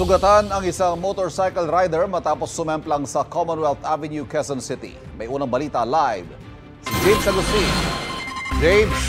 Sugatan ang isang motorcycle rider matapos sumemplang sa Commonwealth Avenue, Quezon City. May unang balita live si James Agustin. James.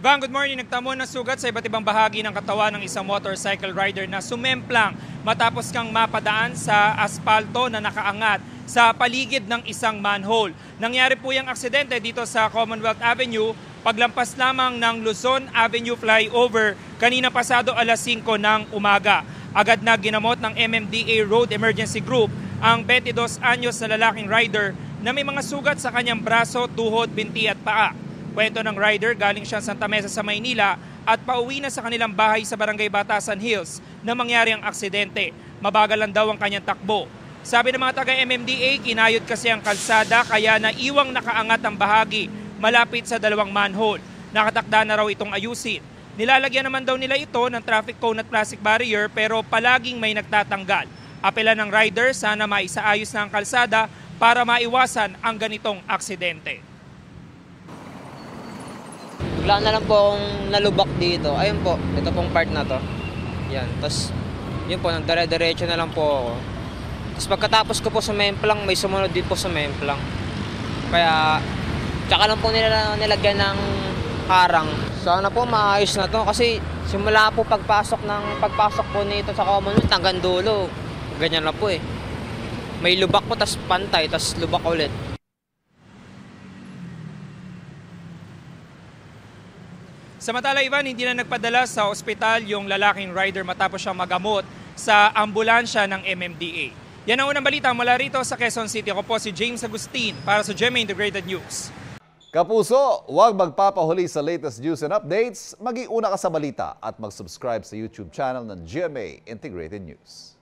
Ivan, good morning. Nagtamo ng sugat sa iba't ibang bahagi ng katawan ng isang motorcycle rider na sumemplang matapos kang mapadaan sa aspalto na nakaangat sa paligid ng isang manhole. Nangyari po yung aksidente dito sa Commonwealth Avenue paglampas lamang ng Luzon Avenue flyover kanina pasado alas 5 ng umaga. Agad na ginamot ng MMDA Road Emergency Group ang 22 anyos na lalaking rider na may mga sugat sa kanyang braso, tuhod, binti at paa. Kwento ng rider, galing siya Santa Mesa sa Maynila at pauwi na sa kanilang bahay sa Barangay Batasan Hills na mangyari ang aksidente. Mabagal lang daw ang kanyang takbo. Sabi ng mga taga-MMDA, kinayod kasi ang kalsada kaya naiwang nakaangat ang bahagi malapit sa dalawang manhole. Nakatakda na raw itong ayusin. Nilalagyan naman daw nila ito ng traffic cone at plastic barrier pero palaging may nagtatanggal. Apela ng rider, sana maisaayos na ang kalsada para maiwasan ang ganitong aksidente. Bigla na lang po akong nalubak dito. Ayun po, ito pong part na to. Yan, tapos yun po, nagdire-diretso na lang po ako. Tapos pagkatapos ko po sa memplang, may sumunod din po sa memplang. Kaya, tsaka lang po nilagyan ng harang. Sana po maayos na to kasi simula po pagpasok po nito sa Commonwealth hanggang dulo. Ganyan na po eh. May lubak po, tapos pantay, tapos lubak ulit. Samantala, Ivan, hindi na nagpadala sa ospital yung lalaking rider matapos siyang magamot sa ambulansya ng MMDA. Yan ang unang balita mula rito sa Quezon City. Ako po si James Agustin para sa GMA Integrated News. Kapuso, huwag magpapahuli sa latest news and updates. Mag-iuna ka sa balita at mag-subscribe sa YouTube channel ng GMA Integrated News.